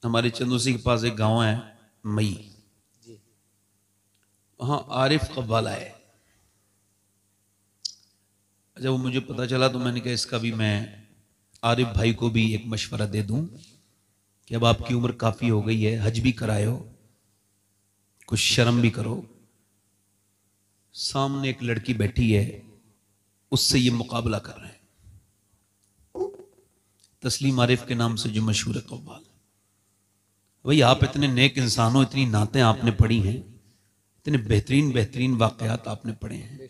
हमारे चंदोसी के पास एक गांव है मई, वहां आरिफ कव्वाल आए। जब वो मुझे पता चला तो मैंने कहा इसका भी मैं आरिफ भाई को भी एक मशवरा दे दूं कि अब आपकी उम्र काफी हो गई है, हज भी कराए हो, कुछ शर्म भी करो। सामने एक लड़की बैठी है, उससे ये मुकाबला कर रहे हैं, तस्लीम आरिफ के नाम से जो मशहूर है कव्वाल। भाई आप इतने नेक इंसान हो, इतनी नातें आपने पढ़ी हैं, इतने बेहतरीन बेहतरीन वाकयात आपने पढ़े हैं,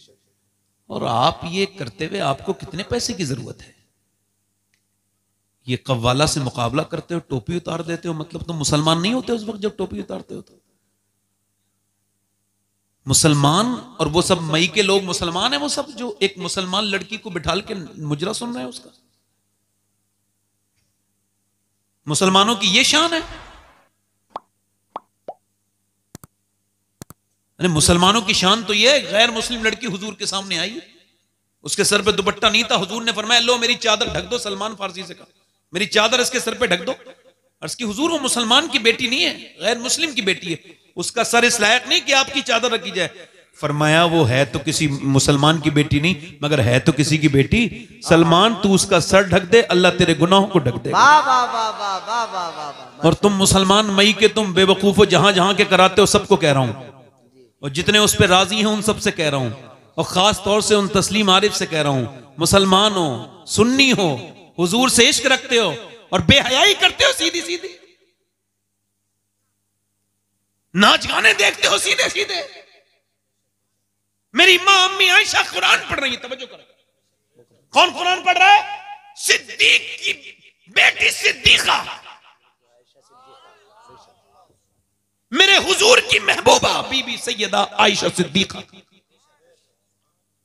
और आप ये करते हुए आपको कितने पैसे की जरूरत है? ये कव्वाला से मुकाबला करते हो, टोपी उतार देते हो, मतलब तुम मुसलमान नहीं होते उस वक्त जब टोपी उतारते हो? तो मुसलमान, और वो सब मई के लोग मुसलमान हैं, वो सब जो एक मुसलमान लड़की को बिठाल के मुजरा सुन रहे हैं उसका। मुसलमानों की ये शान है? अरे मुसलमानों की शान तो ये है, गैर मुस्लिम लड़की हुजूर के सामने आई, उसके सर पे दुपट्टा नहीं था, हुजूर ने फरमाया लो मेरी चादर ढक दो, सलमान फारसी से कहा मेरी चादर इसके सर पे ढक दो। अर्ज की हुजूर वो मुसलमान की बेटी नहीं है, गैर मुस्लिम की बेटी है, उसका सर इस लायक नहीं कि आपकी चादर रखी जाए। फरमाया वो है तो किसी मुसलमान की बेटी नहीं, मगर है तो किसी की बेटी। सलमान तू उसका सर ढक दे, अल्लाह तेरे गुनाहों को ढक दे। और तुम मुसलमान मई के तुम बेवकूफ हो, जहां जहां के कराते हो सबको कह रहा हूं, और जितने उस पर राजी हैं उन सबसे कह रहा हूं, और खास तौर से उन तस्लीम आरिफ से कह रहा हूं, मुसलमान हो, सुन्नी हो, हुजूर से इश्क रखते हो और बेहयाई करते हो सीधी सीधी, नाच गाने देखते हो सीधे सीधे। मेरी मां अम्मी आयशा कुरान पढ़ रही है, तवज्जो करो, कौन कुरान पढ़ रहा है? सिद्दीक की बेटी सिद्दीका, मेरे हुजूर की महबूबा बीबी सैयदा आयशा सिद्दीका।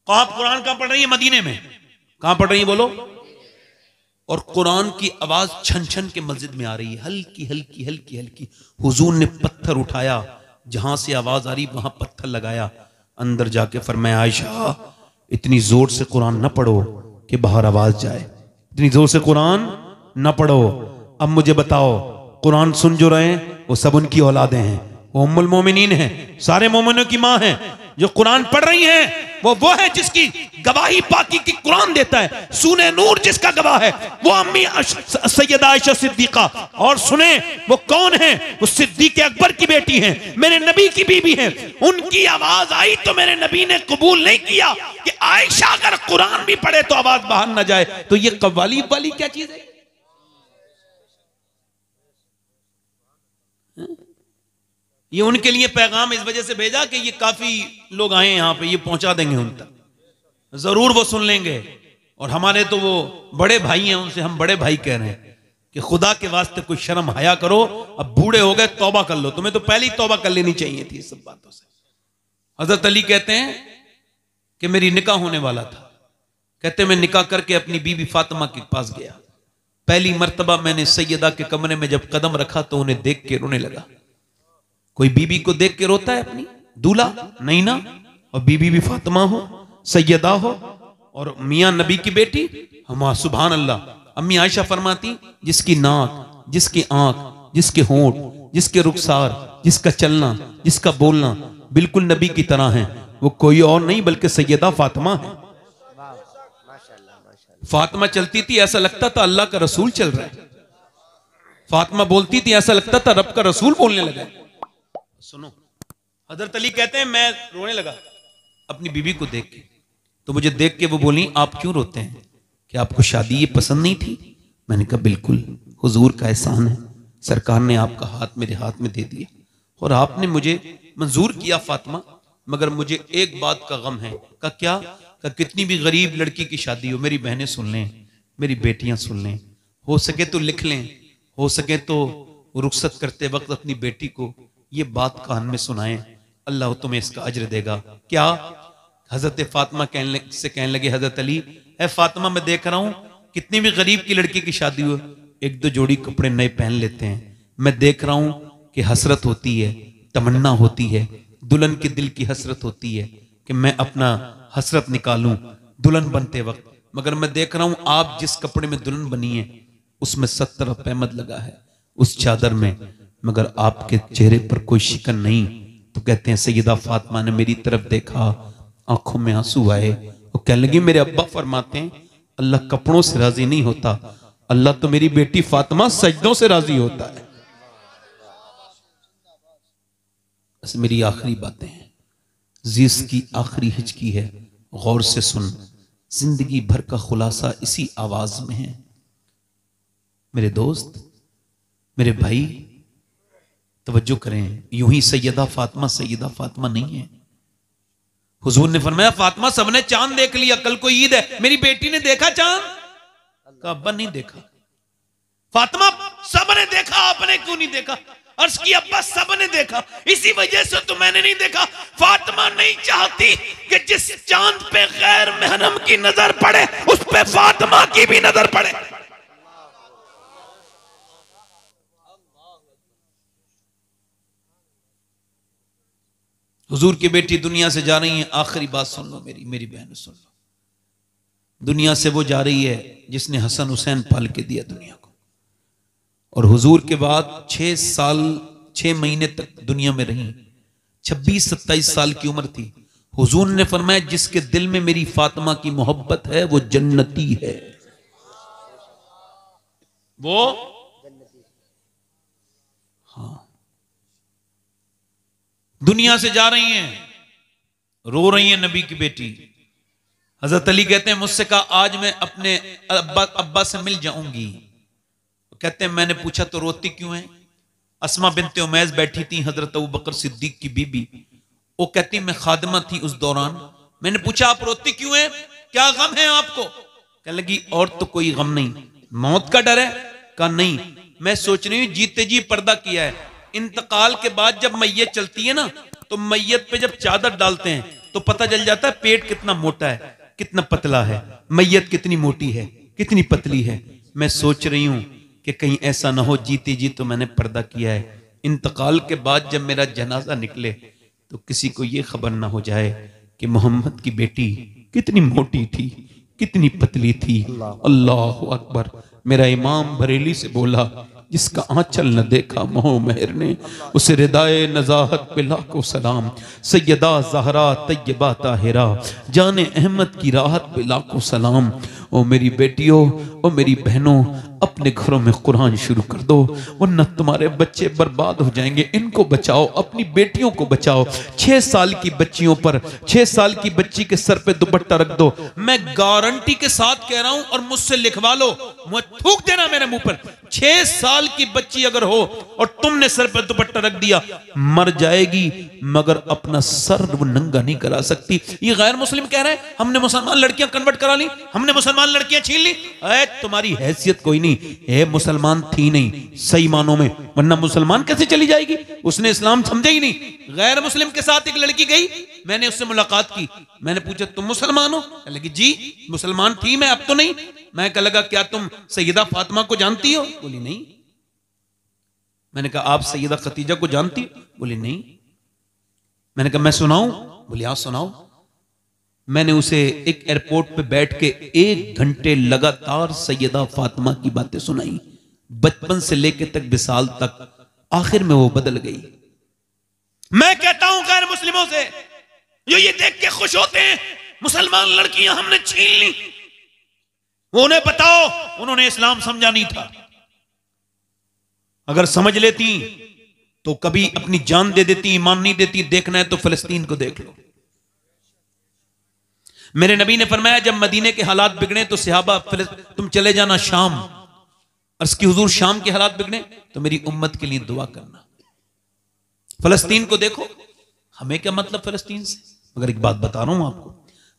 कहां कुरान कहां पढ़ रही है? मदीने में। कहां पढ़ रही है बोलो? और कुरान की आवाज छन छन के मस्जिद में आ रही है, हल्की हल्की हल्की हल्की। हुजूर ने पत्थर उठाया, जहां से आवाज आ रही वहां पत्थर लगाया, अंदर जाके फरमाया आयशा इतनी जोर से कुरान न पढ़ो कि बाहर आवाज जाए, इतनी जोर से कुरान न पढ़ो। अब मुझे बताओ, कुरान सुन जो रहे हैं वो सब उनकी औलादें हैं, वो उम्मुल मोमिनीन हैं, सारे मोमिनों की मां हैं। जो कुरान पढ़ रही हैं वो है जिसकी गवाही पाकी की कुरान देता है। सूने नूर जिसका गवाह है वो अम्मी सैयदा आयशा सिद्दीका। और सुने वो कौन है? वो सिद्दीक अकबर की बेटी हैं, मेरे नबी की बीबी हैं। उनकी आवाज आई तो मेरे नबी ने कबूल नहीं किया कि आयशा अगर कुरान भी पढ़े तो आवाज बाहर ना जाए। तो ये कव्वाली वाली क्या चीज है? ये उनके लिए पैगाम इस वजह से भेजा कि ये काफी लोग आए यहां पे, ये पहुंचा देंगे उन तक, जरूर वो सुन लेंगे। और हमारे तो वो बड़े भाई हैं, उनसे हम बड़े भाई कह रहे हैं कि खुदा के वास्ते कोई शर्म हया करो, अब बूढ़े हो गए तौबा कर लो। तुम्हें तो पहले ही तौबा कर लेनी चाहिए थी इस सब बातों से। हजरत अली कहते हैं कि मेरी निकाह होने वाला था, कहते मैं निकाह करके अपनी बीबी फातिमा के पास गया, पहली मर्तबा मैंने सैयदा के कमरे में जब कदम रखा तो उन्हें देख के रोने लगा। कोई बीबी को देख के रोता है अपनी? दूल्हा नहीं ना, और बीबी भी फातिमा हो, सैयदा हो, और मियां नबी की बेटी। हम सुभान अल्लाह। अम्मी आयशा फरमाती जिसकी नाक, जिसकी आंख, जिसके होंठ, जिसके रुखसार, जिसका चलना, जिसका बोलना बिल्कुल नबी की तरह है, वो कोई और नहीं बल्कि सैयदा फातिमा है। फातिमा चलती थी ऐसा लगता था अल्लाह का रसूल चल रहा है, फातिमा बोलती थी ऐसा लगता था रब का रसूल बोलने लगा। सुनो, हजरत अली कहते हैं मैं रोने लगा अपनी बीबी को देख के, तो मुझे देख के वो बोली आप क्यों रोते हैं, कि आपको शादी ये पसंद नहीं थी? मैंने कहा बिल्कुल, हुजूर का एहसान है, सरकार ने आपका हाथ मेरे हाथ में दे दिया और आपने मुझे मंजूर किया फातिमा, मगर मुझे एक बात का गम है। का क्या? का कितनी भी गरीब लड़की की शादी हो, मेरी बहनें सुन लें, मेरी बेटियां सुन लें, हो सके तो लिख लें, हो सके तो रुखसत करते वक्त अपनी बेटी को ये बात कान में सुनाएं, अल्लाह तुम्हें इसका अज्र देगा। क्या? हजरत फातिमा कहने लगे हजरत अली, ए फातिमा मैं देख रहा हूं कितनी भी गरीब की लड़की की शादी हो एक दो जोड़ी कपड़े नए पहन लेते हैं, मैं देख रहा हूं कि हसरत होती है, तमन्ना होती है, दुल्हन के दिल की हसरत होती है कि मैं अपना हसरत निकालूं दुल्हन बनते वक्त, मगर मैं देख रहा हूं आप जिस कपड़े में दुल्हन बनी है उसमें 70 पैमद लगा है, उस चादर में, मगर आपके चेहरे पर कोई शिकन नहीं। तो कहते हैं सैयदा फातिमा ने मेरी तरफ देखा, आंखों में आंसू आए, वो कहने लगी मेरे अब्बा फरमाते हैं अल्लाह कपड़ों से राजी नहीं होता, अल्लाह तो मेरी बेटी फातिमा सजदों से राजी होता है। बस मेरी आखिरी बातें हैं, जीस की आखिरी हिचकी है, गौर से सुन, जिंदगी भर का खुलासा इसी आवाज में है। मेरे दोस्त, मेरे भाई, तवज्जो करें, यूं ही सैयदा फातिमा नहीं है। हुजूर ने फरमाया फातिमा सबने चांद देख लिया, कल को ईद है, मेरी बेटी ने देखा चांद? का अब्बा नहीं देखा। फातिमा सबने देखा, आपने क्यों नहीं देखा? अर्ज की अब्बा सबने देखा, इसी वजह से तो मैंने नहीं देखा। फातिमा नहीं चाहती कि जिस चांद पे गैर महरम की नजर पड़े उस पे फातिमा की भी नजर पड़े। हुजूर की बेटी दुनिया से जा रही है, आखिरी बात सुन लो मेरी बहन सुन लो। दुनिया से वो जा रही है जिसने हसन हुसैन पाल के दिया दुनिया को, और हुजूर के बाद 6 साल 6 महीने तक दुनिया में रही, 26-27 साल की उम्र थी। हुजूर ने फरमाया जिसके दिल में मेरी फातिमा की मोहब्बत है वो जन्नती है, वो हाँ। दुनिया से जा रही हैं, रो रही हैं नबी की बेटी। हजरत अली कहते हैं मुझसे कहा आज मैं अपने अब्बा से मिल जाऊंगी। कहते हैं मैंने पूछा तो रोती क्यों है? अस्मा बिनते उमैस बैठी थी, हजरत अबू बकर सिद्दीक की बीबी। वो कहती मैं खादिमा थी उस दौरान। मैंने पूछा आप रोती क्यों है, क्या गम है आपको? कहने लगी और तो कोई गम नहीं, मौत का डर है? कहा नहीं, मैं सोच रही हूं जीते जी पर्दा किया है, इंतकाल के बाद जब मैयत चलती है ना तो मैयत पे जब चादर डालते हैं तो पता चल जाता है पेट कितना मोटा है, कितना पतला है, मैयत कितनी मोटी है, कितनी पतली है। मैं सोच रही हूं कि कहीं ऐसा ना हो जीते जी तो मैंने पर्दा किया है, इंतकाल के बाद जब मेरा जनाजा निकले तो किसी को यह खबर ना हो जाए कि मोहम्मद की बेटी कितनी मोटी थी, कितनी पतली थी। अल्लाह अकबर। मेरा इमाम बरेली से बोला जिसका आंचल न देखा मोह मेहर ने, उसे रिदाए नजाहत पे लाखों सलाम। सैयदा ज़हरा तैयबा ताहिरा जाने अहमद की राहत पे लाखों सलाम। ओ मेरी बेटियों, ओ मेरी बहनों, अपने घरों में कुरान शुरू कर दो वरना तुम्हारे बच्चे बर्बाद हो जाएंगे। इनको बचाओ, अपनी बेटियों को बचाओ। 6 साल की बच्चियों पर, 6 साल की बच्ची के सर पे दुपट्टा रख दो। मैं गारंटी के साथ कह रहा हूं और मुझसे लिखवा लो, मुझे थूक देना मेरे मुंह पर, 6 साल की बच्ची अगर हो और तुमने सर पर दुपट्टा रख दिया मर जाएगी, मगर अपना सर वो नंगा नहीं करा सकती। ये गैर मुस्लिम कह रहे हैं हमने मुसलमान लड़कियां कन्वर्ट करा ली, हमने मुसलमान लड़कियां छीन ली। तुम्हारी हैसियत कोई नहीं है, मुसलमान थी नहीं सही मानों में, वरना मुसलमान कैसे चली जाएगी? उसने इस्लाम समझा ही नहीं। गैर मुस्लिम के साथ एक लड़की गई, मैंने उससे मुलाकात की, मैंने पूछा तुम मुसलमान हो? कहने लगी जी मुसलमान थी मैं, अब तो नहीं। मैं कह लगा क्या तुम सैयदा फातिमा को जानती हो? बोली नहीं। मैंने कहा आप सैयदा खतीजा को जानती हो? बोली नहीं। मैंने कहा मैं सुनाऊं? बोली आप सुनाओ। मैंने उसे एक एयरपोर्ट पे बैठ के 1 घंटे लगातार सैयदा फातिमा की बातें सुनाई, बचपन से लेके तक विसाल तक। आखिर में वो बदल गई। मैं कहता हूं गैर मुस्लिमों से जो ये देख के खुश होते हैं मुसलमान लड़कियां हमने छीन ली, वो उन्हें बताओ उन्होंने इस्लाम समझा नहीं था। अगर समझ लेती तो कभी अपनी जान दे देती, ईमान नहीं देती। देखना है तो फिलिस्तीन को देख लो। मेरे नबी ने फरमाया जब मदीने के हालात बिगड़े तो सहाबा तुम चले जाना शाम। अर्ज़ की हुजूर शाम के हालात बिगड़े तो मेरी उम्मत के लिए दुआ करना। फिलिस्तीन को देखो, हमें क्या मतलब फिलिस्तीन से? मगर एक बात बता रहा हूं आपको,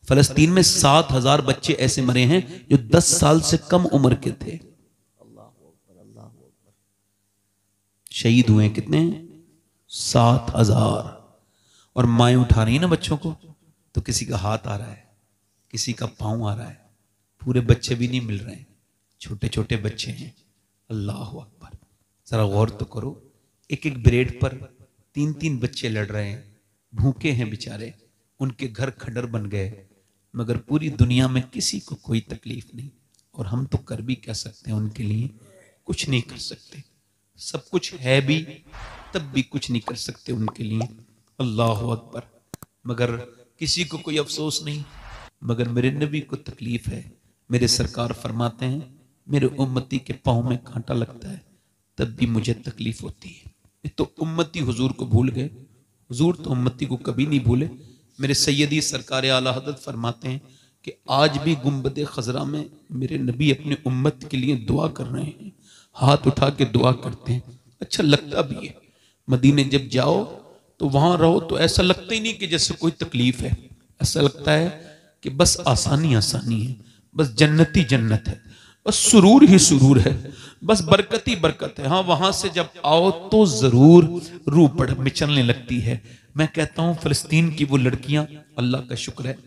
फिलिस्तीन में 7,000 बच्चे ऐसे मरे हैं जो 10 साल से कम उम्र के थे। शहीद हुए कितने? 7,000। और माएं उठा रही ना बच्चों को, तो किसी का हाथ आ रहा है, किसी का पांव आ रहा है, पूरे बच्चे भी नहीं मिल रहे हैं, छोटे छोटे बच्चे हैं। अल्लाह अकबर। जरा गौर तो करो, एक एक ब्रेड पर 3-3 बच्चे लड़ रहे हैं, भूखे हैं बेचारे, उनके घर खंडर बन गए, मगर पूरी दुनिया में किसी को कोई तकलीफ नहीं। और हम तो कर भी क्या सकते हैं उनके लिए? कुछ नहीं कर सकते। सब कुछ है भी तब भी कुछ नहीं कर सकते उनके लिए। अल्लाह अकबर। मगर किसी को कोई अफसोस नहीं, मगर मेरे नबी को तकलीफ है। मेरे सरकार फरमाते हैं मेरे उम्मती के पाँव में कांटा लगता है तब भी मुझे तकलीफ होती है। ये तो उम्मती हुजूर को भूल गए, हुजूर तो उम्मती को कभी नहीं भूले। मेरे सैयदी सरकार आला हज़रत फरमाते हैं कि आज भी गुंबद खजरा में मेरे नबी अपने उम्मत के लिए दुआ कर रहे हैं, हाथ उठा के दुआ करते हैं। अच्छा लगता भी है। मदीने जब जाओ तो वहां रहो तो ऐसा लगता ही नहीं कि जैसे कोई तकलीफ है, ऐसा लगता है कि बस आसानी आसानी है, बस जन्नत ही जन्नत है, बस सुरूर ही सुरूर है, बस बरकत ही बरकत है। हाँ, वहां से जब आओ तो जरूर रूह पड़ मिचलने लगती है। मैं कहता हूं फिलिस्तीन की वो लड़कियां, अल्लाह का शुक्र है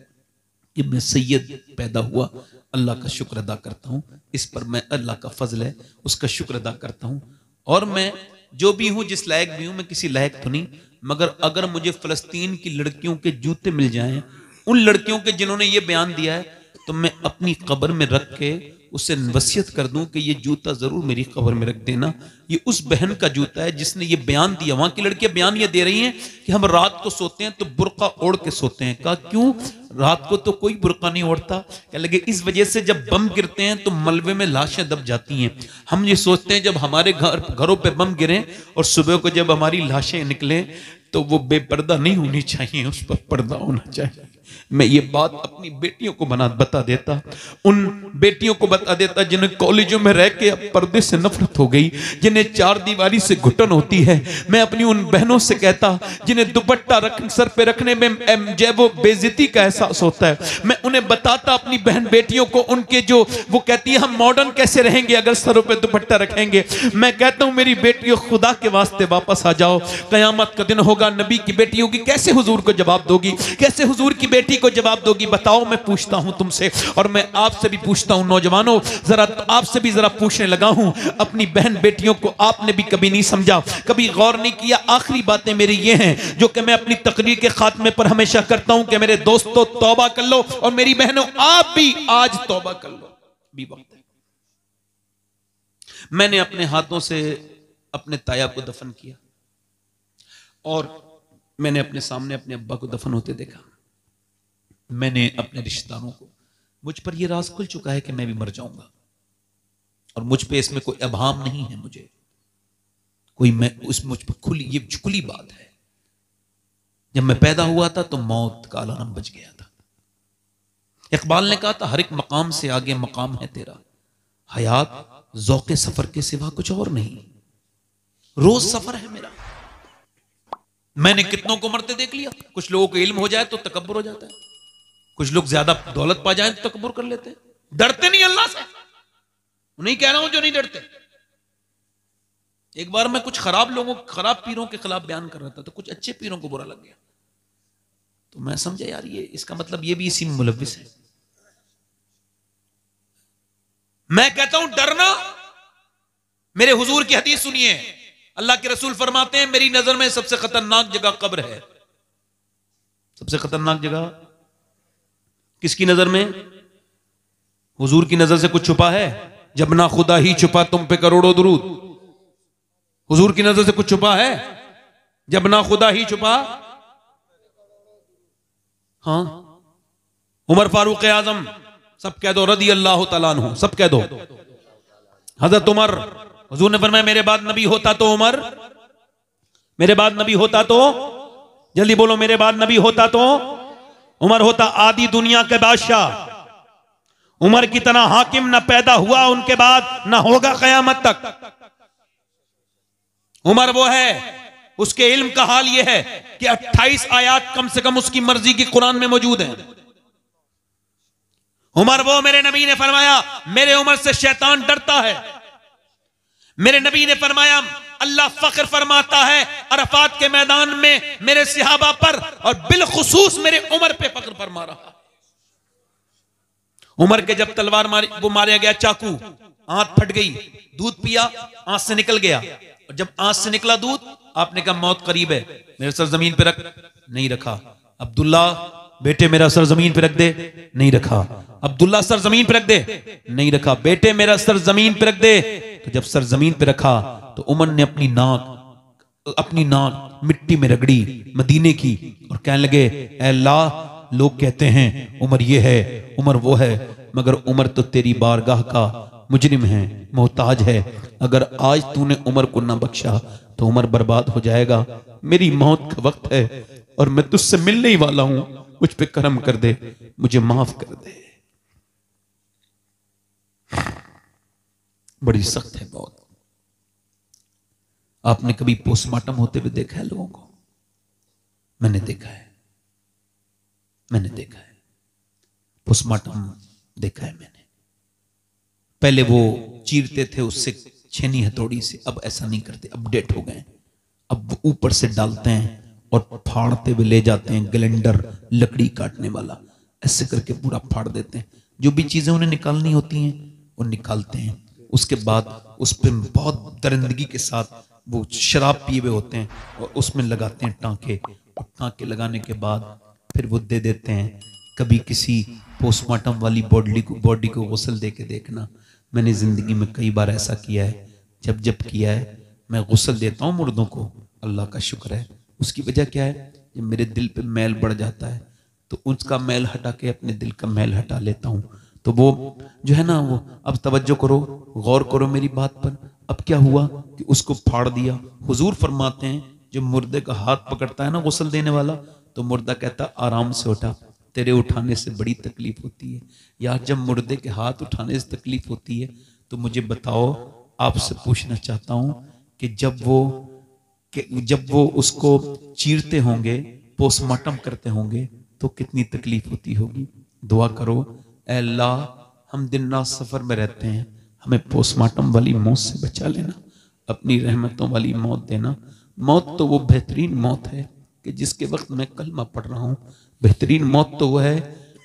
कि मैं सैयद पैदा हुआ, अल्लाह का शुक्र अदा करता हूं। इस पर मैं अल्लाह का फजल है, उसका शुक्र अदा करता हूं। और मैं जो भी हूं, जिस लायक भी हूं, मैं किसी लायक तो नहीं, मगर अगर मुझे फिलिस्तीन की लड़कियों के जूते मिल जाएं, उन लड़कियों के जिन्होंने ये बयान दिया है, तो मैं अपनी कब्र में रख के उससे वसीयत कर दूं कि ये जूता जरूर मेरी कब्र में रख देना। ये उस बहन का जूता है जिसने ये बयान दिया। वहां की लड़कियां बयान ये दे रही हैं कि हम रात को सोते हैं तो बुर्का ओढ़ के सोते हैं। कहा क्यों? रात को तो कोई बुर्का नहीं ओढ़ता। कह लगे इस वजह से जब बम गिरते हैं तो मलबे में लाशें दब जाती हैं। हम ये सोचते हैं जब हमारे घरों पे बम गिरे और सुबह को जब हमारी लाशें निकले तो वो बेपर्दा नहीं होनी चाहिए, उस पर पर्दा होना चाहिए। मैं ये बात अपनी बेटियों को बता देता, उन बेटियों को बता देता जिन्हें कॉलेजों में रह के अब पर्दे से नफरत हो गई, जिन्हें चार दीवारी से घुटन होती है। मैं अपनी उन बहनों से कहता जिन्हें दुपट्टा सर पे रखने में जो वो बेइज्जती का एहसास होता है, मैं उन्हें बताता अपनी बहन बेटियों को, उनके जो वो कहती है हम मॉडर्न कैसे रहेंगे अगर सरों पे दुपट्टा रखेंगे। मैं कहता हूं मेरी बेटियों खुदा के वास्ते वापस आ जाओ, कयामत का दिन होगा, नबी की बेटियों की कैसे हुजूर को जवाब दोगी, कैसे हुजूर की बेटी को जवाब दोगी? बताओ। मैं पूछता हूं तुमसे और मैं आपसे भी पूछता हूं नौजवानों, जरा आपसे भी जरा पूछने लगा हूं, अपनी बहन बेटियों को आपने भी कभी नहीं समझा, कभी गौर नहीं किया? आखिरी बातें मेरी ये हैं जो कि मैं अपनी तकरीर के खात्मे पर हमेशा करता हूं कि मेरे दोस्तों तौबा कर लो और मेरी बहनों आप भी आज तौबा कर लो, भी वक्त है। मैंने अपने हाथों से अपने ताया को दफन किया और मैंने अपने सामने अपने अब्बा को दफन होते देखा। मैंने अपने रिश्तेदारों को, मुझ पर यह राज खुल चुका है कि मैं भी मर जाऊंगा और मुझ पे इसमें कोई अभाम नहीं है, मुझे कोई मुझ पर खुली खुली बात है। जब मैं पैदा हुआ था तो मौत का अलार्म बज गया था। इकबाल ने कहा था हर एक मकाम से आगे मकाम है तेरा, हयात ज़ौक़े सफर के सिवा कुछ और नहीं, रोज सफर है मेरा। मैंने कितनों को मरते देख लिया। कुछ लोगों को इल्म हो जाए तो तकब्बुर हो जाता है, कुछ लोग ज्यादा दौलत पा जाए तो तकब्बुर कर लेते हैं, डरते नहीं अल्लाह से। उन्हें कह रहा हूं जो नहीं डरते। एक बार मैं कुछ खराब पीरों के खिलाफ बयान कर रहा था तो कुछ अच्छे पीरों को बुरा लग गया, तो मैं समझा यार ये इसका मतलब ये भी इसी में मुलव्विस है। मैं कहता हूं डरना, मेरे हुजूर की हदीस सुनिए, अल्लाह के रसूल फरमाते हैं मेरी नजर में सबसे खतरनाक जगह कब्र है। सबसे खतरनाक जगह किसकी नजर में? हुजूर की नजर से कुछ छुपा है? जब ना खुदा ही छुपा तुम पे करोड़ों दुरूद। हुजूर की नजर से कुछ छुपा है? जब ना खुदा ही छुपा। हाँ, उमर फारूक आजम, सब कह दो रदी अल्लाह तआला अन्हु, सब कह दो। हजरत उमर, हुजूर ने फरमाया मेरे बाद नबी होता तो उमर, मेरे बाद नबी होता तो, जल्दी बोलो, मेरे बाद नबी होता तो उमर होता। आदि दुनिया के बादशाह उमर की तरह हाकिम न पैदा हुआ उनके बाद, न होगा कयामत तक। उमर वो है, उसके इल्म का हाल यह है कि 28 आयात कम से कम उसकी मर्जी की कुरान में मौजूद है। उमर वो, मेरे नबी ने फरमाया मेरे उमर से शैतान डरता है। मेरे नबी ने फरमाया अल्लाह फख्र फरमाता है अरफात के मैदान में मेरे सहाबा पर और बिलखुसूस मेरे उमर पे फख्र फरमा रहा। उमर के जब तलवार वो मारा गया, चाकू, आंत फट गई, दूध पिया, आंत से निकल गया, और जब आंत से निकला दूध, आपने कहा मौत करीब है, मेरे सर जमीन पे रख, नहीं रखा। अब्दुल्ला बेटे मेरा सर जमीन पे रख दे, नहीं रखा। अब्दुल्ला सर जमीन पे रख दे, नहीं रखा। बेटे मेरा सर जमीन पे रख दे। तो जब सर जमीन पे रखा तो उमर ने अपनी नाक मिट्टी में रगड़ी मदीने की और कहने लगे, ऐ अल्लाह, लोग कहते हैं उमर ये है, उमर वो है, मगर उमर तो तेरी बारगाह का मुजरिम है, मोहताज है। अगर आज तूने उमर को ना बख्शा तो उमर बर्बाद हो जाएगा। मेरी मौत का वक्त है और मैं तुझसे मिलने ही वाला हूं, मुझ पे करम कर दे, मुझे माफ कर दे। बड़ी सख्त है बहुत। आपने कभी पोस्टमार्टम होते हुए देखा है लोगों को? मैंने देखा है पोस्टमार्टम देखा है मैंने। पहले वो चीरते थे उससे छेनी हथौड़ी से, अब ऐसा नहीं करते, अपडेट हो गए। अब वो ऊपर से डालते हैं और फाड़ते हुए ले जाते हैं, ग्लेंडर लकड़ी काटने वाला, ऐसे करके पूरा फाड़ देते हैं। जो भी चीजें उन्हें निकालनी होती हैं वो निकालते हैं। उसके बाद उस पर बहुत दरिंदगी के साथ वो शराब पिए हुए होते हैं और उसमें लगाते हैं टांके, और टांके लगाने के बाद फिर वो दे देते हैं। कभी किसी पोस्टमार्टम वाली बॉडी को गुस्ल दे के देखना। मैंने जिंदगी में कई बार ऐसा किया है। जब किया है, मैं गुस्ल देता हूँ मुर्दों को, अल्लाह का शुक्र है। उसकी वजह क्या है? जब मेरे दिल पे मैल बढ़ जाता है तो उसका मैल हटा के अपने दिल का मैल हटा लेता हूँ। तो वो जो है ना, वो अब तवज्जो करो, गौर करो मेरी बात पर। अब क्या हुआ कि उसको फाड़ दिया। हुजूर फरमाते हैं, जो मुर्दे का हाथ पकड़ता है ना गुस्ल देने वाला, तो मुर्दा कहता आराम से उठा, तेरे उठाने से बड़ी तकलीफ होती है। यार जब मुर्दे के हाथ उठाने से तकलीफ होती है तो मुझे बताओ, आपसे पूछना चाहता हूं कि जब वो उसको चीरते होंगे, पोस्टमार्टम करते होंगे, तो कितनी तकलीफ होती होगी। दुआ करो, ऐ अल्लाह, हम दिन रात सफर में रहते हैं, हमें पोस्टमार्टम वाली मौत से बचा लेना, अपनी रहमतों वाली मौत देना। मौत तो वो बेहतरीन मौत है कि जिसके वक्त मैं कलमा पढ़ रहा हूँ। बेहतरीन मौत तो वो है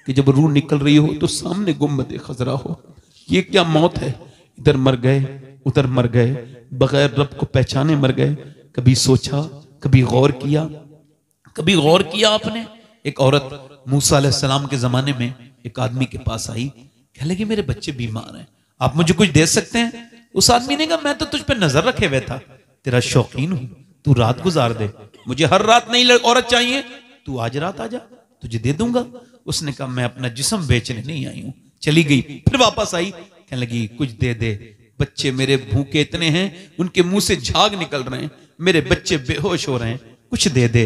कि जब रूह निकल रही हो तो सामने गुम्बद खजरा हो। ये क्या मौत है? इधर मर गए, उधर मर गए, बगैर रब को पहचाने मर गए। कभी सोचा, कभी गौर किया आपने? एक औरत मूसा अलैहिस्सलाम के जमाने में एक आदमी के पास आई, कह लगी मेरे बच्चे बीमार हैं, आप मुझे कुछ दे सकते हैं? उस आदमी ने कहा, मैं तो तुझ पे नजर रखे हुए था, तेरा शौकीन हूं, तू रात गुजार दे, मुझे हर रात नई औरत चाहिए, तू आज रात आ जा, तुझे दे दूंगा। उसने कहा, मैं अपना जिस्म बेचने नहीं आई हूं। चली गई, फिर वापस आई, कहने लगी कुछ दे दे, बच्चे मेरे भूखे इतने हैं, उनके मुंह से झाग निकल रहे हैं, मेरे बच्चे बेहोश हो रहे हैं, कुछ दे दे।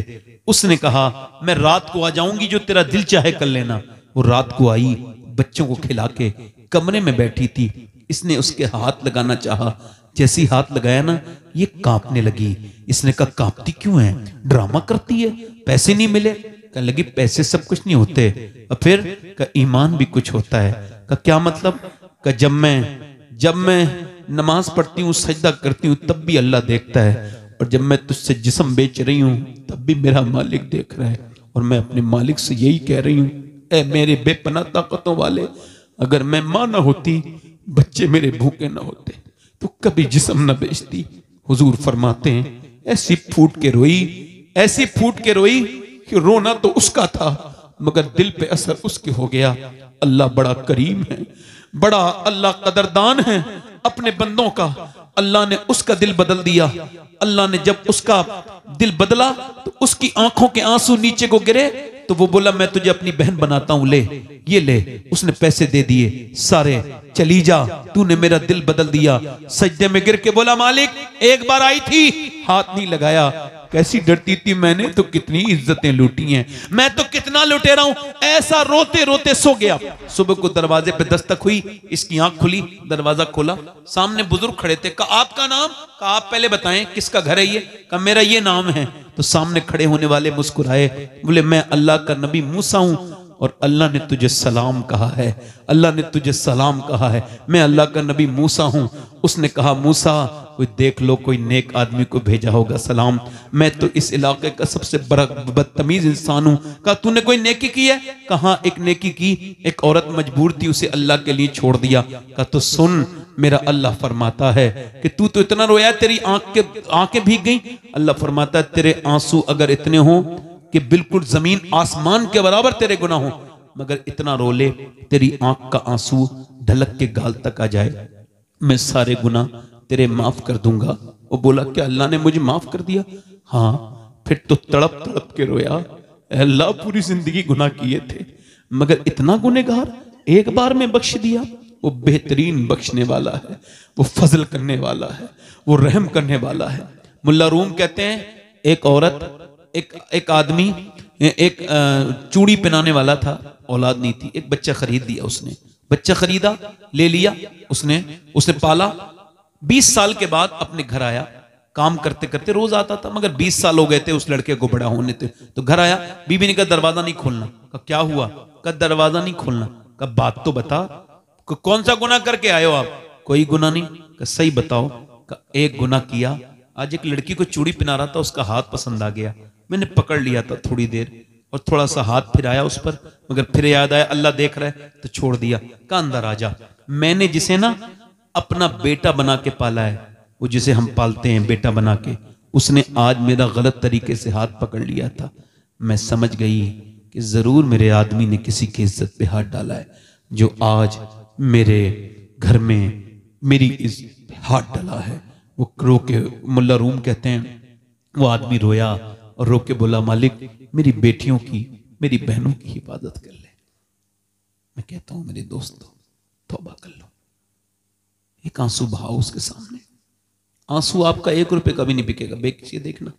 उसने कहा, मैं रात को आ जाऊंगी, जो तेरा दिल चाहे कर लेना। वो रात को आई, बच्चों को खिला के कमरे में बैठी थी। इसने उसके हाथ लगाना चाहा, जैसी हाथ लगाया ना, ये कांपने लगी। इसने कहा, कांपती क्यों है? ड्रामा करती है, पैसे नहीं मिले? कहने लगी, पैसे सब कुछ नहीं होते, और फिर का ईमान भी कुछ होता है। का क्या मतलब? का जब मैं नमाज पढ़ती हूँ, सजदा करती हूँ, तब भी अल्लाह देखता है, और जब मैं तुझसे जिस्म बेच रही हूँ तब भी मेरा मालिक देख रहा है। और मैं अपने मालिक से यही कह रही हूँ, ऐ मेरे बेपनाह ताकतों वाले, अगर मैं मां ना होती, बच्चे मेरे भूखे ना होते, तो कभी जिस्म ना बेचती। हुजूर फरमाते हैं, ऐसी फूट के रोई कि रोना तो उसका था, मगर दिल पे असर उसके हो गया। अल्लाह बड़ा करीम है, बड़ा अल्लाह कदरदान है अपने बंदों का। अल्लाह ने उसका दिल बदल दिया। अल्लाह ने जब उसका दिल बदला तो उसकी आंखों के आंसू नीचे को गिरे, तो वो बोला, मैं तुझे अपनी बहन बनाता हूं, ले ये ले। उसने पैसे दे दिए सारे, चली जा, तूने मेरा दिल बदल दिया। सजदे में गिर के बोला, मालिक एक बार आई थी, हाथ नहीं लगाया, कैसी डरती थी मैंने, तो कितनी इज्जतें लूटी हैं, मैं तो कितना लुटेरा हूं। ऐसा रोते रोते सो गया। सुबह को दरवाजे पे दस्तक हुई, इसकी आंख खुली, दरवाजा खोला, सामने बुजुर्ग खड़े थे। कहा, आपका नाम? कहा, आप पहले बताएं किसका घर है ये? कहा, मेरा ये नाम है। तो सामने खड़े होने वाले मुस्कुराए, बोले, मैं अल्लाह का नबी मूसा हूं, और अल्लाह ने तुझे सलाम कहा है, अल्लाह ने तुझे सलाम कहा है, मैं अल्लाह का नबी मूसा हूं। उसने कहा, मूसा, कोई देख लो, कोई नेक आदमी को भेजा होगा सलाम, मैं तो इस इलाके का सबसे बड़ा बदतमीज इंसान हूं। कहा, तूने कोई नेकी की है? कहा, एक नेकी की, एक औरत मजबूर थी, उसे अल्लाह के लिए छोड़ दिया। कहा, तो सुन, मेरा अल्लाह फरमाता है कि तू तो इतना रोया, तेरी आंखें भीग गई। अल्लाह फरमाता है, तेरे आंसू अगर इतने हो कि बिल्कुल जमीन आसमान के बराबर तेरे गुनाह हो, मगर इतना रो ले, तेरी आंख का आंसू ढलक के गाल तक आ जाए, मैं सारे गुनाह तेरे माफ कर दूंगा, वो बोला क्या अल्लाह ने मुझे माफ कर दिया? हाँ। फिर तो तड़प तड़प के रोया, अल्लाह पूरी जिंदगी गुनाह किए थे मगर इतना गुनहगार एक बार में बख्श दिया। वो बेहतरीन बख्शने वाला है, वो फजल करने वाला है, वो रहम करने वाला है। मुल्ला रूम कहते हैं एक औरत, एक आदमी, एक चूड़ी पहनाने वाला था, औलाद नहीं थी, एक बच्चा खरीद दिया उसने, बच्चा खरीदा, ले लिया उसने पाला। 20 साल के बाद अपने घर आया, काम करते करते रोज आता था मगर 20 साल हो गए थे उस लड़के को बड़ा होने थे। तो घर आया, बीबी ने कहा दरवाजा नहीं खोलना। कहा क्या हुआ? कहा दरवाजा नहीं खोलना। कहा बात तो बता, कौन सा गुनाह करके आए हो आप? कोई गुनाह नहीं। कहा सही बताओ। कहा एक गुनाह किया, आज एक लड़की को चूड़ी पहना रहा था, उसका हाथ पसंद आ गया, मैंने पकड़ लिया था थोड़ी देर और थोड़ा सा हाथ फिराया उस पर, मगर फिर याद आया अल्लाह देख रहा है तो छोड़ दिया। कहा अंदर आ जा, मैंने जिसे ना अपना बेटा बना के पाला है, वो जिसे हम पालते हैं बेटा बना के, उसने आज मेरा गलत तरीके से हाथ पकड़ लिया था। मैं समझ गई कि जरूर मेरे आदमी ने किसी की इज्जत पे हाथ डाला है, जो आज मेरे घर में मेरी इज्जत पे हाथ डाला है। वो रो के, मुल्ला रूम कहते हैं वो आदमी रोया और रो के बोला मालिक मेरी बेटियों की, मेरी बहनों की हिफाजत कर ले। मैं कहता हूं मेरे दोस्तों तौबा कर लो, एक आंसू बहाओ उसके सामने। आंसू आपका 1 रुपए का भी नहीं बिकेगा, बेचिए देखना,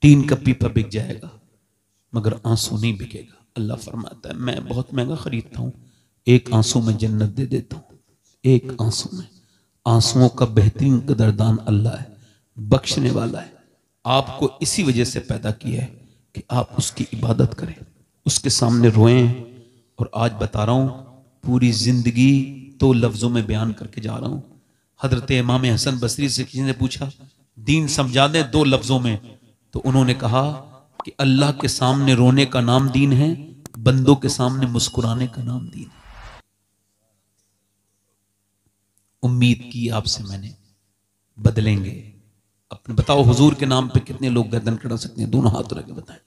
टीन का पीपा बिक जाएगा मगर आंसू नहीं बिकेगा। अल्लाह फरमाता है मैं बहुत महंगा खरीदता हूं, एक आंसू में जन्नत दे देता हूं, एक आंसू में। आंसुओं का बेहतरीन कदरदान अल्लाह है, बख्शने वाला है। आपको इसी वजह से पैदा किया है कि आप उसकी इबादत करें, उसके सामने रोएं। और आज बता रहा हूं पूरी जिंदगी 2 लफ्जों में बयान करके जा रहा हूं। हजरत इमाम हसन बसरी से किसी ने पूछा दीन समझा दें 2 लफ्जों में, तो उन्होंने कहा कि अल्लाह के सामने रोने का नाम दीन है, बंदों के सामने मुस्कुराने का नाम दीन है। उम्मीद की आपसे मैंने बदलेंगे। अपने बताओ हुजूर के नाम पे कितने लोग गर्दन कड़ा सकते हैं? दोनों हाथ रख के बताएं।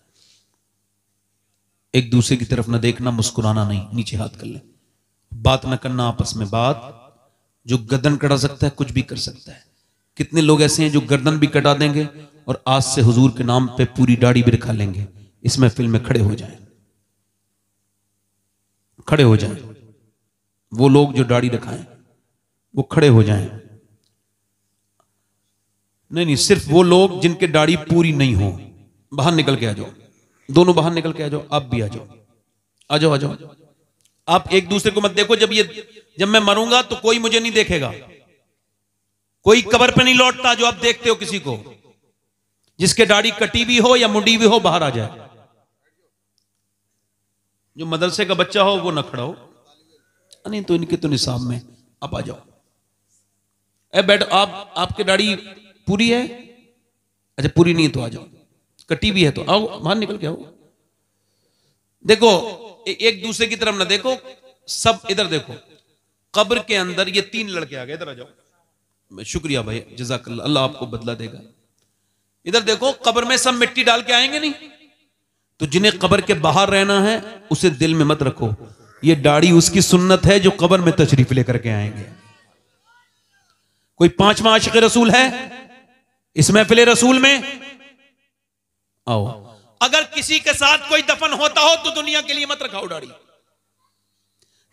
एक दूसरे की तरफ ना देखना, मुस्कुराना नहीं, नीचे हाथ कर ले। बात ना करना आपस में, बात जो गर्दन कटा सकता है कुछ भी कर सकता है। कितने लोग ऐसे हैं जो गर्दन भी कटा देंगे और आज से हुजूर के नाम पे पूरी दाढ़ी भी रखा लेंगे। इस महफिल में खड़े हो जाएं, खड़े हो जाएं। वो लोग जो दाढ़ी रखाएं वो खड़े हो जाएं। नहीं, सिर्फ वो लोग जिनके दाढ़ी पूरी नहीं हो, बाहर निकल के आ जाओ, दोनों बाहर निकल के आ जाओ। आप भी आ जाओ, आ जाओ, आ जाओ। आप एक दूसरे को मत देखो। जब मैं मरूंगा तो कोई मुझे नहीं देखेगा, कोई कब्र पे नहीं लौटता। जो आप देखते हो किसी को, जिसके दाढ़ी कटी भी हो या मुंडी भी हो, बाहर आ जाए। जो मदरसे का बच्चा हो वो न खड़ा हो, नहीं तो इनके तो निसाब में। आप आ जाओ, बैठो। आपकी दाढ़ी पूरी है? अच्छा पूरी नहीं है तो आ जाओ, कटी भी है तो आओ, बाहर निकल के आओ। देखो एक दूसरे की तरफ ना देखो, सब इधर देखो। कब्र के अंदर ये 3 लड़के आ गए, इधर आ जाओ। शुक्रिया भाई, जज़ाकल्लाह, अल्लाह आपको बदला देगा। इधर देखो, कब्र में सब मिट्टी डाल के आएंगे नहीं? तो जिन्हें कब्र के बाहर रहना है उसे दिल में मत रखो, ये दाढ़ी उसकी सुन्नत है जो कब्र में तशरीफ लेकर के आएंगे। कोई 5वां आशिक रसूल है इस महफिल रसूल में? आओ। अगर किसी के साथ कोई दफन होता हो तो दुनिया के लिए मत रखाओ दाढ़ी।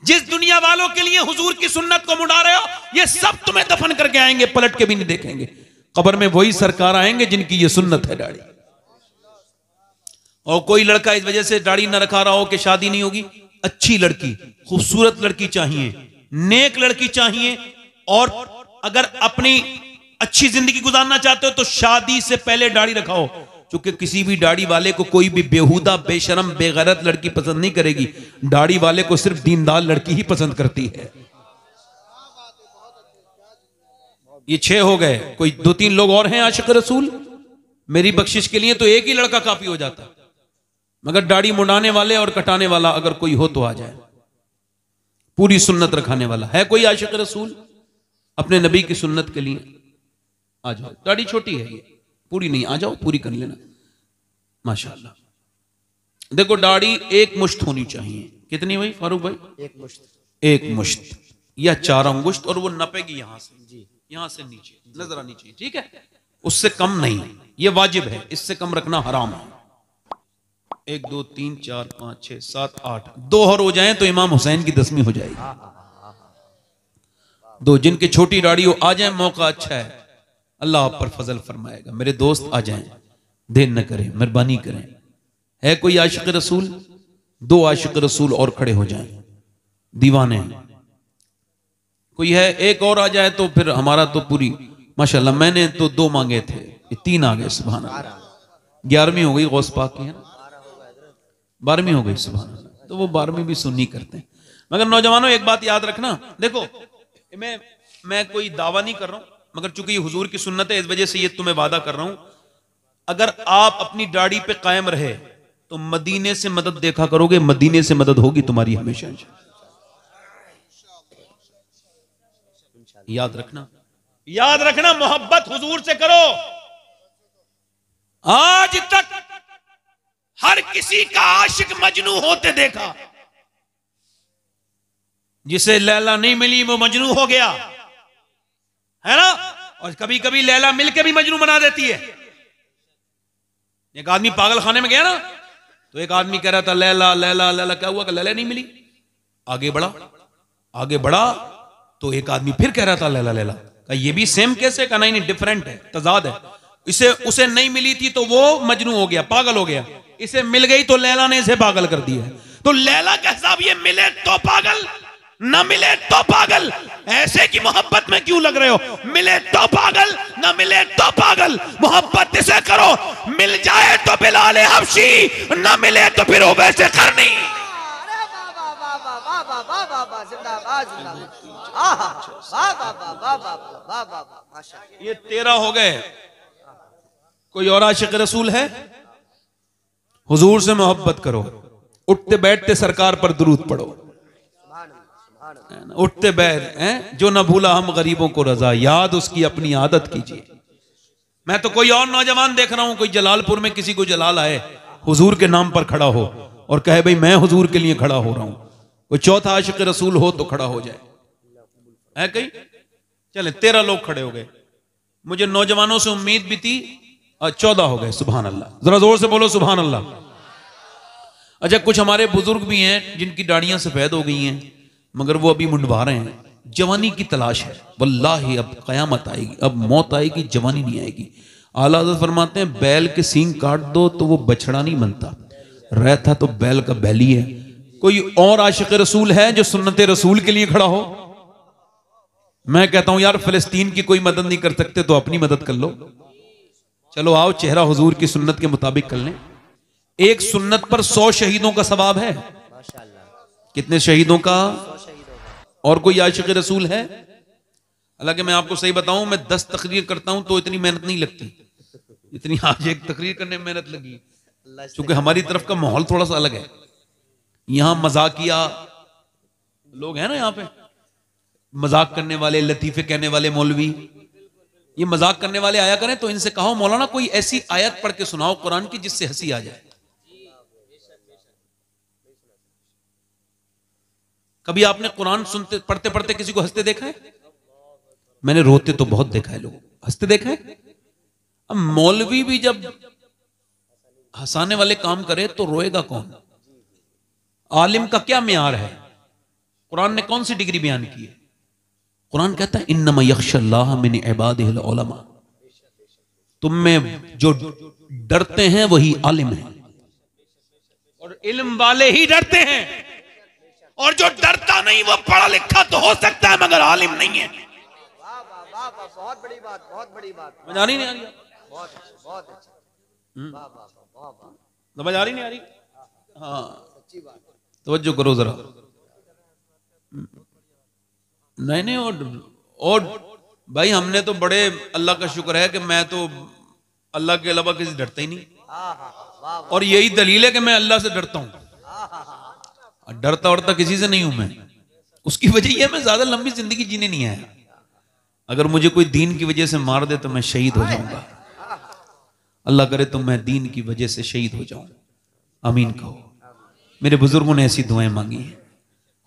जिस दुनिया वालों के लिए हुजूर की सुन्नत को मुड़ा रहे हो, ये सब तुम्हें दफन करके आएंगे, पलट के भी नहीं देखेंगे। कब्र में वही सरकार आएंगे जिनकी ये सुन्नत है दाढ़ी। और कोई लड़का इस वजह से दाढ़ी न रखा रहा हो कि शादी नहीं होगी। अच्छी लड़की, खूबसूरत लड़की चाहिए, नेक लड़की चाहिए। और अगर अपनी अच्छी जिंदगी गुजारना चाहते हो तो शादी से पहले दाढ़ी रखाओ, क्योंकि किसी भी दाढ़ी वाले को कोई भी बेहुदा, बेशरम, बेगैरत लड़की पसंद नहीं करेगी। दाढ़ी वाले को सिर्फ दीनदार लड़की ही पसंद करती है। ये 6 हो गए, कोई 2-3 लोग और हैं आशिक रसूल। मेरी बख्शिश के लिए तो एक ही लड़का काफी हो जाता, मगर दाढ़ी मुड़ाने वाले और कटाने वाला अगर कोई हो तो आ जाए। पूरी सुन्नत रखाने वाला है कोई आशिक रसूल अपने नबी की सुन्नत के लिए? आ जाओ। दाढ़ी छोटी है, ये पूरी नहीं, आ जाओ पूरी कर लेना माशाअल्लाह। देखो दाढ़ी 1 मुश्त होनी चाहिए। कितनी भाई फारूक भाई? 1 मुश्त। 1 मुश्त या 4 अंगुश्त, और वो नपेगी यहां से, यहां से नीचे नजर आनी चाहिए, ठीक है? उससे कम नहीं, ये वाजिब है, इससे कम रखना हराम है। 1 2 3 4 5 6 7 8 2 और हो जाएं तो इमाम हुसैन की 10वीं हो जाएगी। 2 जिनकी छोटी दाढ़ी हो आ जाए, मौका अच्छा है, अल्लाह आप पर फजल फरमाएगा। मेरे दोस्त आ जाएं, देर न करें, मेहरबानी करें। है कोई आशिक रसूल? 2 आशिक रसूल और खड़े हो जाएं, दीवाने। कोई है? एक और आ जाए तो फिर हमारा तो पूरी माशाल्लाह। मैंने तो 2 मांगे थे, ये 3 आ गए, सुभान अल्लाह। 11वीं हो गई गौस पाक की, है ना? 12वीं हो गई, सुभान अल्लाह। तो वो 12वीं भी सुन्नी करते हैं। मगर नौजवानों एक बात याद रखना, देखो मैं कोई दावा नहीं कर रहा हूं, मगर चूंकि ये हुजूर की सुन्नत है, इस वजह से ये तुम्हें वादा कर रहा हूं, अगर आप अपनी दाढ़ी पे कायम रहे तो मदीने से मदद देखा करोगे, मदीने से मदद होगी तुम्हारी हमेशा। याद रखना, याद रखना, मोहब्बत हुजूर से करो। आज तक हर किसी का आशिक मजनू होते देखा, जिसे लैला नहीं मिली वो मजनू हो गया, है ना? और कभी कभी लैला मिलके भी मजनू बना देती है। एक आदमी पागल खाने में गया ना, तो एक आदमी कह रहा था लैला लैला लैला, क्या हुआ कि लैला नहीं मिली। आगे बढ़ा, आगे बढ़ा तो एक आदमी फिर कह रहा था लैला लैला, का ये भी सेम कैसे? का नहीं, डिफरेंट है, तजाद है। इसे उसे नहीं मिली थी तो वो मजनू हो गया, पागल हो गया। इसे मिल गई तो लैला ने इसे पागल कर दिया। तो लैला का हिसाब ये मिले तो पागल, न मिले तो पागल। ऐसे की मोहब्बत में क्यों लग रहे हो? मिले तो पागल, न मिले तो पागल। मोहब्बत इसे करो, मिल जाए तो बिलाल हबशी, न मिले तो फिर वैसे करनी। ये 13 हो गए। कोई और आशिक रसूल है? हुजूर से मोहब्बत करो, उठते बैठते सरकार पर दुरूद पढ़ो, उठते बैठ हैं। जो न भूला हम गरीबों को रजा, याद उसकी अपनी आदत कीजिए। मैं तो कोई और नौजवान देख रहा हूं, कोई जलालपुर में किसी को जलाल आए, हुजूर के नाम पर खड़ा हो और कहे भाई मैं हुजूर के लिए खड़ा हो रहा हूं। कोई चौथा आशिक रसूल हो तो खड़ा हो जाए, है कहीं? चले 13 लोग खड़े हो गए। मुझे नौजवानों से उम्मीद भी थी, 14 हो गए, सुभान अल्लाह। जरा जोर से बोलो सुभान अल्लाह। अच्छा, कुछ हमारे बुजुर्ग भी हैं जिनकी दाढ़ियां सफेद हो गई हैं, मगर वो अभी मुंडवा रहे हैं। जवानी की तलाश है, वल्लाही अब कयामत आएगी, अब मौत आएगी, जवानी नहीं आएगी। आला हज़रत फरमाते हैं बैल के सींग काट दो तो वो बछड़ा नहीं बनता, रहता तो बैल का बैली है। कोई और आशिक रसूल है जो सुन्नत रसूल के लिए खड़ा हो? मैं कहता हूं यार, फिलिस्तीन की कोई मदद नहीं कर सकते तो अपनी मदद कर लो। चलो आओ, चेहरा हुजूर की सुन्नत के मुताबिक कर लें। एक सुन्नत पर 100 शहीदों का सवाब है। कितने शहीदों का? और कोई आशिक रसूल है? हालांकि मैं आपको सही बताऊं, मैं 10 तकरीर करता हूं तो इतनी मेहनत नहीं लगती इतनी आज एक तकरीर करने में मेहनत लगी, क्योंकि हमारी तरफ का माहौल थोड़ा सा अलग है। यहां मजाकिया लोग हैं ना, यहां पे मजाक करने वाले, लतीफे कहने वाले मौलवी, ये मजाक करने वाले आया करें तो इनसे कहो मौलाना कोई ऐसी आयत पढ़ के सुनाओ कुरान की जिससे हंसी आ जाए। कभी आपने कुरान सुनते पढ़ते पढ़ते किसी को हंसते देखा है? मैंने रोते तो बहुत देखा है, लोग हंसते देखा है। अब मौलवी भी जब हंसाने वाले काम करे तो रोएगा कौन? आलिम का क्या मियार है? कुरान ने कौन सी डिग्री बयान की है? कुरान कहता है इन्नमा यख्शल्लाह मिन इबादिहिल उलमा, तुम में जो डरते हैं वही आलिम है, और इल्म वाले ही डरते हैं, और जो डरता नहीं वो पढ़ा लिखा तो हो सकता है मगर आलिम नहीं है। बहुत बड़ी बात, बहुत बड़ी बात। समझ आ रही नहीं आ रही? बहुत बहुत अच्छा, समझ आ रही नहीं आ रही? हाँ, अच्छी बात। तवज्जो करो जरा। नहीं और भाई हमने तो बड़े, अल्लाह का शुक्र है कि मैं तो अल्लाह के अलावा किसी डरता ही नहीं, और यही दलील है कि मैं अल्लाह से डरता हूं। डरता वरता किसी से नहीं हूं मैं। उसकी वजह यह मैं ज्यादा लंबी जिंदगी जीने नहीं आया। अगर मुझे कोई दीन की वजह से मार दे तो मैं शहीद हो जाऊंगा। अल्लाह करे तो मैं दीन की वजह से शहीद हो जाऊं। आमीन कहो। मेरे बुजुर्गों ने ऐसी दुआएं मांगी हैं।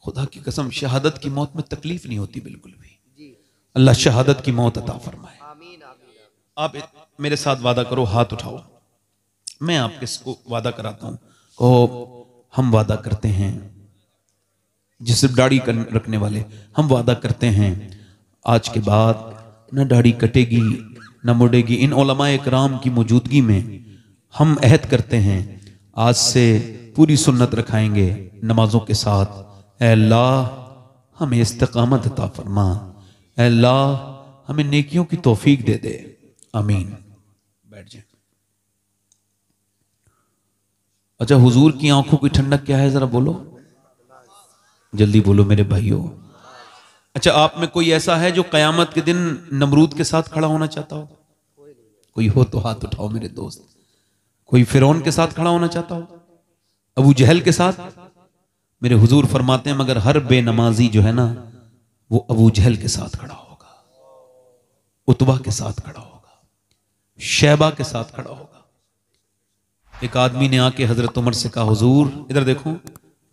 खुदा की कसम, शहादत की मौत में तकलीफ नहीं होती बिल्कुल भी। अल्लाह शहादत की मौत अता फरमाए। आप मेरे साथ वादा करो, हाथ उठाओ, मैं आपके वादा कराता हूं। कहो हम वादा करते हैं, जिसे दाढ़ी रखने वाले, हम वादा करते हैं आज के बाद न दाढ़ी कटेगी न मुड़ेगी। इन उलमाए कराम की मौजूदगी में हम अहद करते हैं आज से पूरी सुन्नत रखाएंगे नमाजों के साथ। ऐ अल्लाह हमें इस्तिकामत अता फरमा, ऐ अल्लाह हमें नेकियों की तौफीक दे दे, आमीन। बैठ जाए। अच्छा, हुजूर की आंखों की ठंडक क्या है, जरा बोलो, जल्दी बोलो मेरे भाइयों। अच्छा, आप में कोई ऐसा है जो कयामत के दिन नमरूद के साथ खड़ा होना चाहता हो? कोई हो तो हाथ उठाओ मेरे दोस्त। कोई फिरौन के साथ खड़ा होना चाहता हो? अबू जहल के साथ? मेरे हुजूर फरमाते हैं मगर हर बेनमाजी जो है ना वो अबू जहल के साथ खड़ा होगा, उतबा के साथ खड़ा होगा, शैबा के साथ खड़ा होगा। एक आदमी ने आके हजरत उमर से कहा, हुजूर इधर देखो,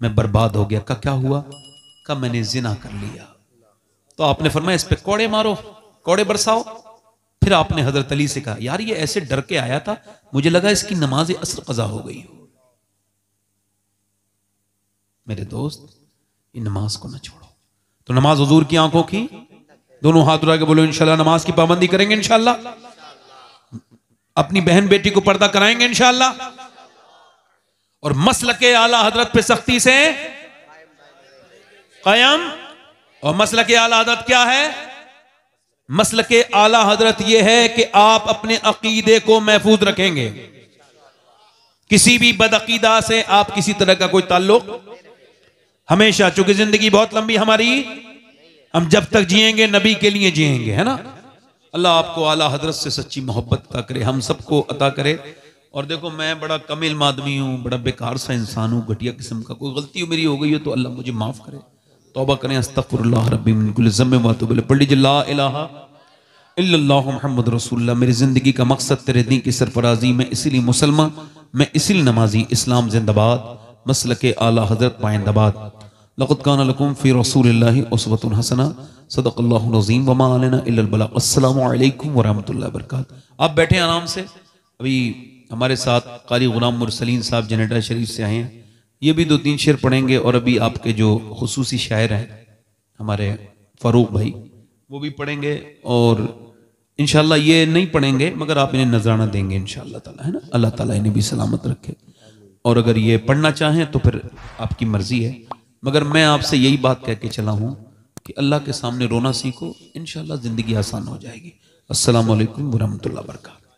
मैं बर्बाद हो गया। का क्या हुआ? का मैंने जिना कर लिया। तो आपने फरमाया इस पे कौड़े मारो, कौड़े बरसाओ। फिर आपने हजरत अली से कहा, यार ये ऐसे डर के आया था, मुझे लगा इसकी नमाज असर कज़ा हो गई हो। मेरे दोस्त, इन नमाज को ना छोड़ो। तो नमाज हुजूर की आंखों की, दोनों हाथ उठा के बोलो इंशाल्लाह नमाज की पाबंदी करेंगे, इंशाल्लाह अपनी बहन बेटी को पर्दा कराएंगे इंशाल्लाह, और मसलके आला हजरत पे सख्ती से कायम। और मसलके आला हजरत क्या है? मसलके आला हजरत यह है कि आप अपने अकीदे को महफूज रखेंगे, किसी भी बदअकीदा से आप किसी तरह का कोई ताल्लुक हमेशा, चूंकि जिंदगी बहुत लंबी हमारी, हम जब तक जिएंगे नबी के लिए जिएंगे, है ना। अल्लाह आपको आला हजरत से सच्ची मोहब्बत अता करे, हम सबको अता करे। और देखो मैं बड़ा कम इल्म आदमी हूँ, बड़ा बेकार सा इंसान हूँ, घटिया किस्म का, कोई गलती मेरी हो गई हो तो अल्लाह मुझे माफ करे, तौबा करें। अस्तगफिरुल्लाह रब्बी मिन कुल्लि ज़म्बिन व अतूबु इलैह। पढ़ लीजिए ला इलाहा इल्लल्लाह मुहम्मद रसूलुल्लाह। मेरी जिंदगी का मकसद तेरे दीन की सरफराजी, मैं इसीलिए मुसलमान, मैं इसीलिए नमाजी, इस्लाम जिंदाबाद, मसलके आला हजरत पाइंदाबाद। लक़द काना लकुम फ़ी रसूलिल्लाहि उसवतुन हसना, सदक़ल्लाहुल अज़ीम व मा अलैना इल्लल बलाग़। अस्सलामु अलैकुम व रहमतुल्लाहि व बरकातुहू। आप बैठे आराम से। अभी हमारे साथ कारी गुलाम मुरसलीन साहब जनेडा शरीफ से आए हैं, ये भी 2-3 शेर पढ़ेंगे। और अभी आपके जो खुसूसी शायर हैं हमारे फ़ारूक भाई, वो भी पढ़ेंगे। और इंशाल्लाह ये नहीं पढ़ेंगे मगर आप इन्हें नजराना देंगे इंशाल्लाह ताला, है ना। अल्लाह ताला इन्हें भी सलामत रखे। और अगर ये पढ़ना चाहें तो फिर आपकी मर्जी है, मगर मैं आपसे यही बात कह के चला हूँ कि अल्लाह के सामने रोना सीखो, इंशाल्लाह जिंदगी आसान हो जाएगी। अस्सलामु अलैकुम व रहमतुल्लाहि व बरकातुहू।